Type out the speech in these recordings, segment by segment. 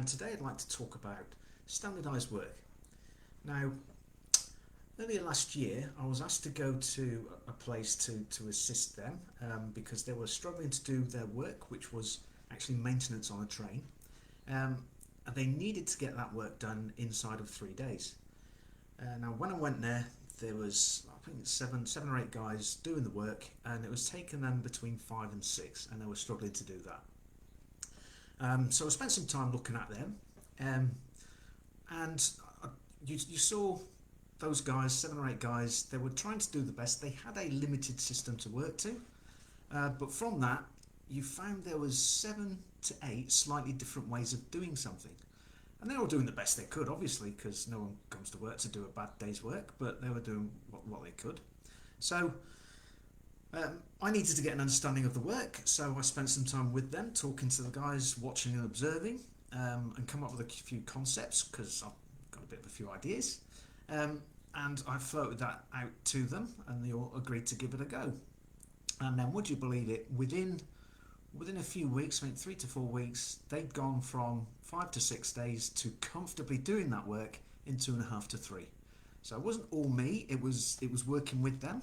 and today I'd like to talk about standardised work. Now, earlier last year I was asked to go to a place to assist them because they were struggling to do their work, which was actually maintenance on a train, and they needed to get that work done inside of 3 days. Now, when I went there was, I think, seven or eight guys doing the work, and it was taking them between 5 and 6, and they were struggling to do that. So I spent some time looking at them, and you saw those guys, 7 or 8 guys. They were trying to do the best. They had a limited system to work to, but from that, you found there was 7 to 8 slightly different ways of doing something. And they were doing the best they could, obviously, because no one comes to work to do a bad day's work, but they were doing what they could. So I needed to get an understanding of the work, so I spent some time with them, talking to the guys, watching and observing, and come up with a few concepts, because I've got a bit of a few ideas. And I floated that out to them, and they all agreed to give it a go. And then, would you believe it, within a few weeks, I mean 3 to 4 weeks, they'd gone from 5 to 6 days to comfortably doing that work in 2.5 to 3. So it wasn't all me, it was working with them,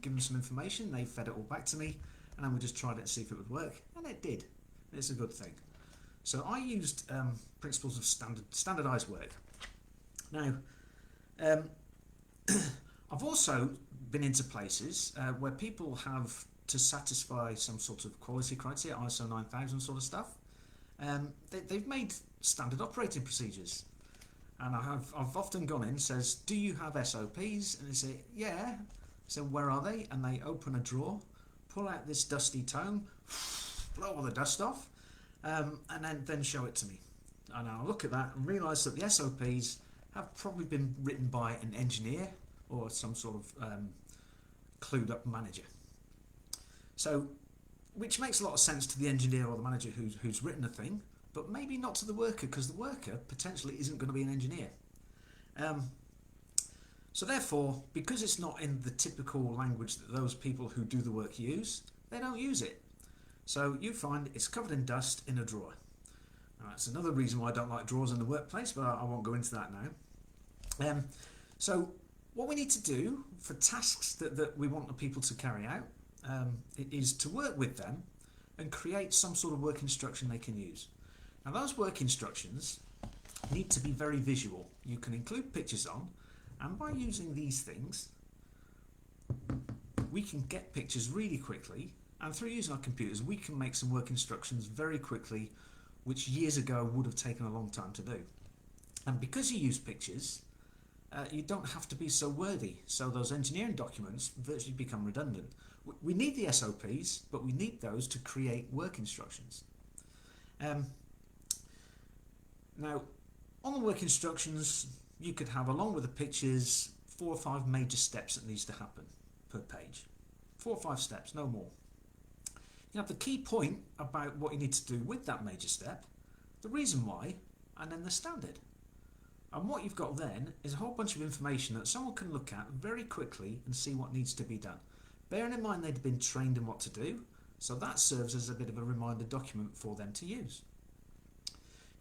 giving them some information. They fed it all back to me, and then we just tried it to see if it would work, and it did. It's a good thing. So I used principles of standardized work. Now, I've also been into places where people have to satisfy some sort of quality criteria, ISO 9000 sort of stuff. They've made standard operating procedures, and I've often gone in and says, do you have SOPs? And they say, yeah. So where are they? And they open a drawer, pull out this dusty tome, blow all the dust off, and then show it to me. And I'll look at that and realise that the SOPs have probably been written by an engineer or some sort of clued up manager. So, which makes a lot of sense to the engineer or the manager who's written a thing, but maybe not to the worker, because the worker potentially isn't going to be an engineer. So therefore, because it's not in the typical language that those people who do the work use, they don't use it. So you find it's covered in dust in a drawer. Now, that's another reason why I don't like drawers in the workplace, but I won't go into that now. So what we need to do for tasks that we want the people to carry out is to work with them and create some sort of work instruction they can use. Now, those work instructions need to be very visual. You can include pictures on, and by using these things, we can get pictures really quickly, and through using our computers, we can make some work instructions very quickly, which years ago would have taken a long time to do. And because you use pictures, you don't have to be so wordy, so those engineering documents virtually become redundant. We need the SOPs, but we need those to create work instructions. Now, on the work instructions, you could have, along with the pictures, 4 or 5 major steps that needs to happen per page. 4 or 5 steps, no more. You have the key point about what you need to do with that major step, the reason why, and then the standard. And what you've got then is a whole bunch of information that someone can look at very quickly and see what needs to be done. Bearing in mind they'd been trained in what to do, so that serves as a bit of a reminder document for them to use.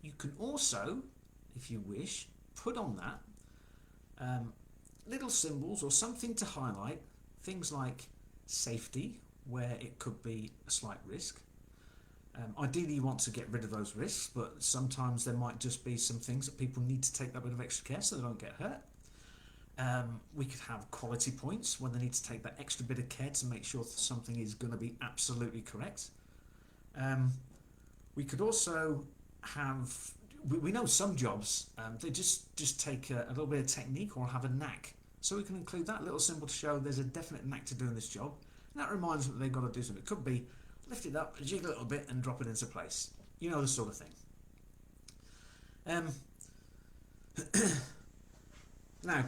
You can also, if you wish, put on that little symbols or something to highlight things like safety, where it could be a slight risk. Ideally you want to get rid of those risks, but sometimes there might just be some things that people need to take that bit of extra care so they don't get hurt. We could have quality points when they need to take that extra bit of care to make sure that something is going to be absolutely correct. We could also have, we know some jobs, they just take a little bit of technique or have a knack. So we can include that little symbol to show there's a definite knack to doing this job. And that reminds them that they've got to do something. It could be lift it up, jig a little bit and drop it into place. You know, the sort of thing. Now,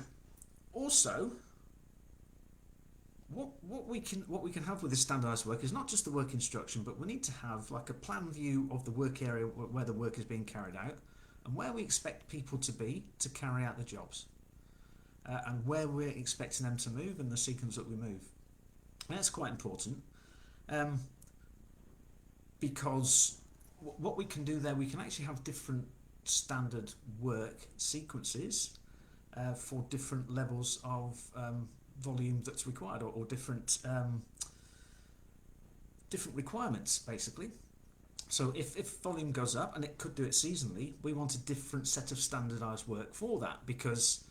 also, what we can have with this standardised work is not just the work instruction, but we need to have like a plan view of the work area where the work is being carried out, and where we expect people to be to carry out the jobs, and where we're expecting them to move and the sequence that we move. And that's quite important, because what we can do there, we can actually have different standard work sequences for different levels of volume that's required, or different requirements, basically. So if volume goes up, and it could do it seasonally, we want a different set of standardized work for that, because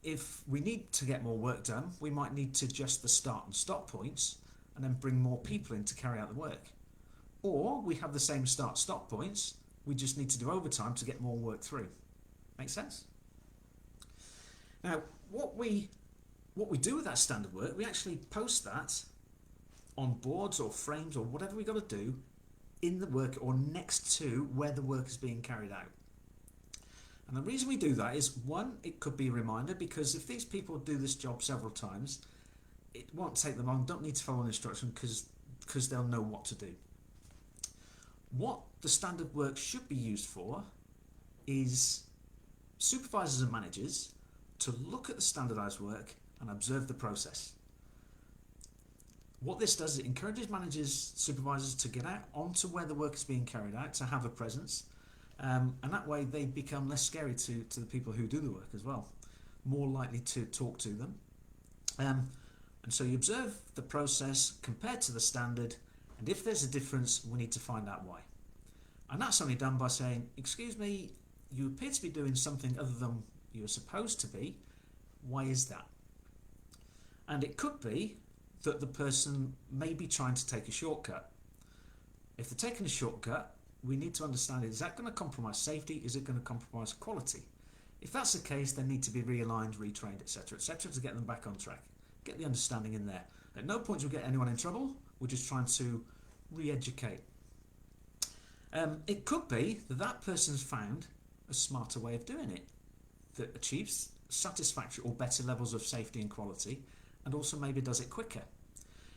if we need to get more work done, we might need to adjust the start and stop points and then bring more people in to carry out the work. Or we have the same start-stop points, we just need to do overtime to get more work through. Make sense? Now, what we do with that standard work, we actually post that on boards or frames or whatever we got to do in the work or next to where the work is being carried out. And the reason we do that is, one, it could be a reminder, because if these people do this job several times, it won't take them long, don't need to follow an instruction, because they'll know what to do. What the standard work should be used for is supervisors and managers to look at the standardized work and observe the process. What this does is it encourages managers, supervisors to get out onto where the work is being carried out, to have a presence, and that way they become less scary to the people who do the work as well, more likely to talk to them. And so you observe the process compared to the standard, and if there's a difference, we need to find out why. And that's only done by saying, excuse me, you appear to be doing something other than you're supposed to be. Why is that? And it could be that the person may be trying to take a shortcut. If they're taking a shortcut, we need to understand, is that going to compromise safety? Is it going to compromise quality? If that's the case, they need to be realigned, retrained, etc., to get them back on track. Get the understanding in there. At no point will we get anyone in trouble. We're just trying to re-educate. It could be that that person's found a smarter way of doing it that achieves satisfactory or better levels of safety and quality, and also maybe does it quicker.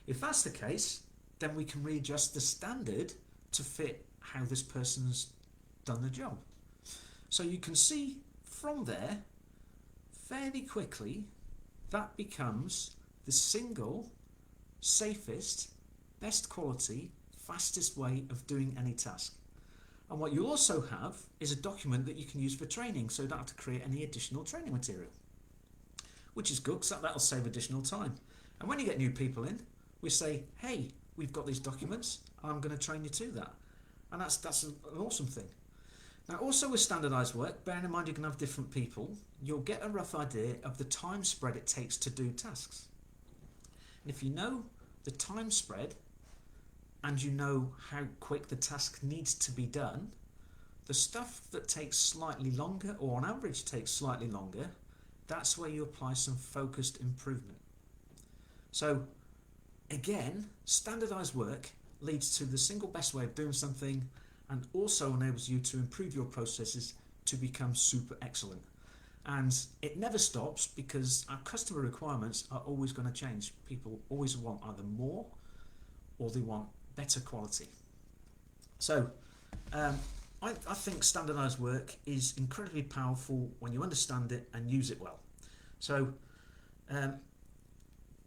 If that's the case, then we can readjust the standard to fit how this person's done the job. So you can see from there, fairly quickly, that becomes the single safest, best quality, fastest way of doing any task. And what you also have is a document that you can use for training, so you don't have to create any additional training material, which is good, because that'll save additional time. And when you get new people in, we say, hey, we've got these documents, and I'm going to train you to that. And that's an awesome thing. Now, also with standardized work, bearing in mind you can have different people, you'll get a rough idea of the time spread it takes to do tasks. And if you know the time spread, and you know how quick the task needs to be done, the stuff that takes slightly longer, or on average takes slightly longer, that's where you apply some focused improvement. So again, standardized work leads to the single best way of doing something, and also enables you to improve your processes to become super excellent. And it never stops, because our customer requirements are always going to change. People always want either more, or they want better quality. So I think standardized work is incredibly powerful when you understand it and use it well. So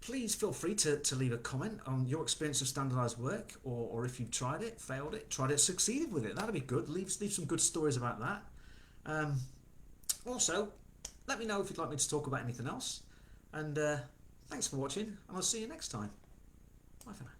please feel free to leave a comment on your experience of standardized work, or if you've tried it, failed it, tried it, succeeded with it. That'd be good. Leave some good stories about that. Also, let me know if you'd like me to talk about anything else. And thanks for watching, and I'll see you next time. Bye for now.